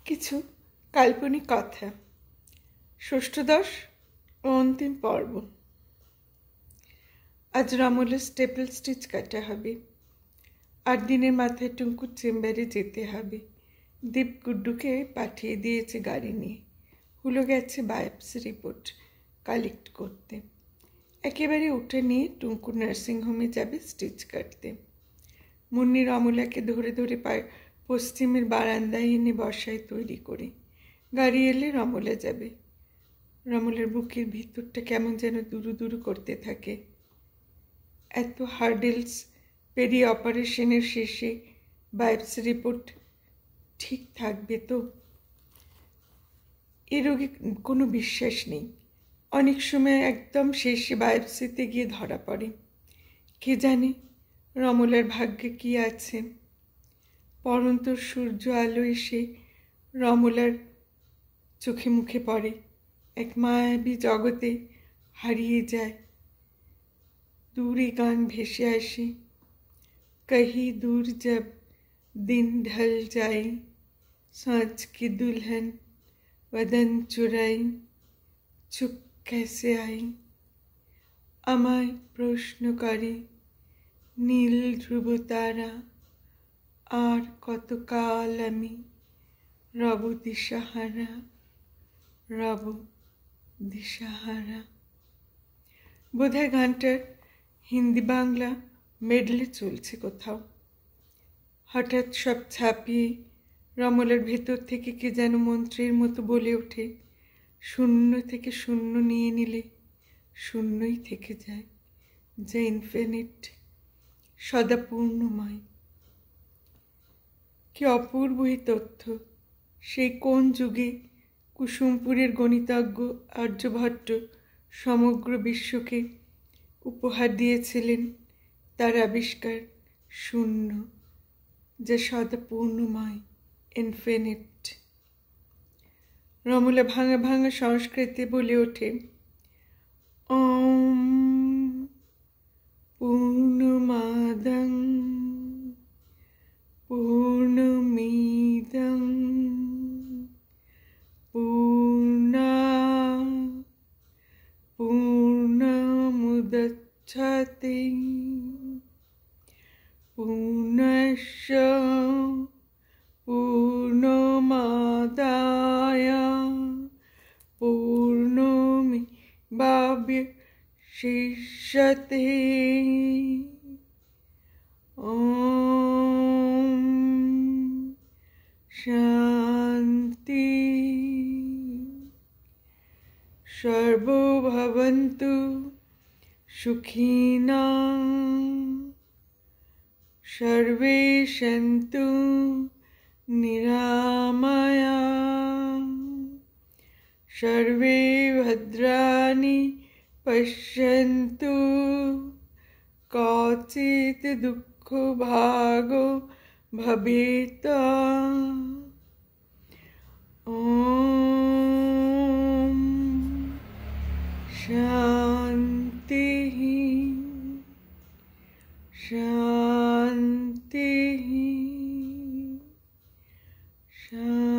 কিছু কাল্পনিক কথা। ষষ্ঠদশ ও অন্তিম পর্ব। আজ রমলের স্টেপল স্টিচ কাটা হবে। 8 দিনের মাথায় টুঙ্কুর চেম্বারে যেতে হবে। দীপ গুড্ডুকে পাঠিয়ে দিয়েছে গাড়ি নিয়ে। হুলো গেছে বায়োপসি রিপোর্ট কালেক্ট করতে। একেবারে উঠে নিয়ে টুঙ্কু নার্সিংহোমে যাবে স্টিচ কাটতে। মুন্নি রমলাকে ধরে ধরে পশ্চিমের বারান্দায় এনে বসায় তৈরি করে। গাড়ি এলে রমলা যাবে। রমলার বুকের ভিতরটা কেমন যেন দুরু দুরু করতে থাকে। এত হার্ডেলস পেরিয়ে অপারেশনের শেষে বায়োপসি রিপোর্ট ঠিক থাকবে তো? এ রোগে কোনো বিশ্বাস নেই। অনেক সময় একদম শেষে বায়োপসিতে গিয়ে ধরা পড়ে। কে জানে রমলার ভাগ্যে কি আছে। পরন্ত সূর্য আলো এসে রমলার চোখে মুখে পড়ে। এক মায়াবী জগতে হারিয়ে যায়। দূরে গান ভেসে আসে, कहीं दूर जब दिन ढल जाए, सांझ की दुल्हन वदन चुराई, चुप कैसे आई, আমায় প্রশ্ন করে নীল ধ্রুব তারা, আর কতকাল আমি রব দিশাহারা, রব দিশাহারা। বোধহয় গানটার হিন্দি বাংলা মেডলে চলছে কোথাও। হঠাৎ সব ছাপিয়ে রমলার ভেতর থেকে কে যেন মন্ত্রের মতো বলে ওঠে, শূন্য থেকে শূন্য নিয়ে নিলে শূন্যই থেকে যায়, যে ইনফিনিট, সদা পূর্ণময়। কি অপূর্ব এই তথ্য! সেই কোন যুগে কুসুমপুরের গণিতজ্ঞ আর্যভট্ট সমগ্র বিশ্বকে উপহার দিয়েছিলেন তার আবিষ্কার শূন্য, যা সদা পূর্ণময়, ইনফিনিট। রমলা ভাঙা ভাঙা সংস্কৃতে বলে ওঠে, ওম পূর্ণমাদং পূর্ণমিদং পূর্ণাৎ পূর্ণমুদচ্যতে পূর্ণস্য পূর্ণমাদায় পূর্ণমেবাবশিষ্যতে। ওম শান্তি। সর্বো ভবন্তু সুখিনঃ, সর্বে সন্তু নিরাময়াঃ, সর্বে ভদ্রাণি পশ্যন্তু, কচিৎ দুঃখ ভাগো ভবেৎ। ওম শান্তি শান্তি শান্তি।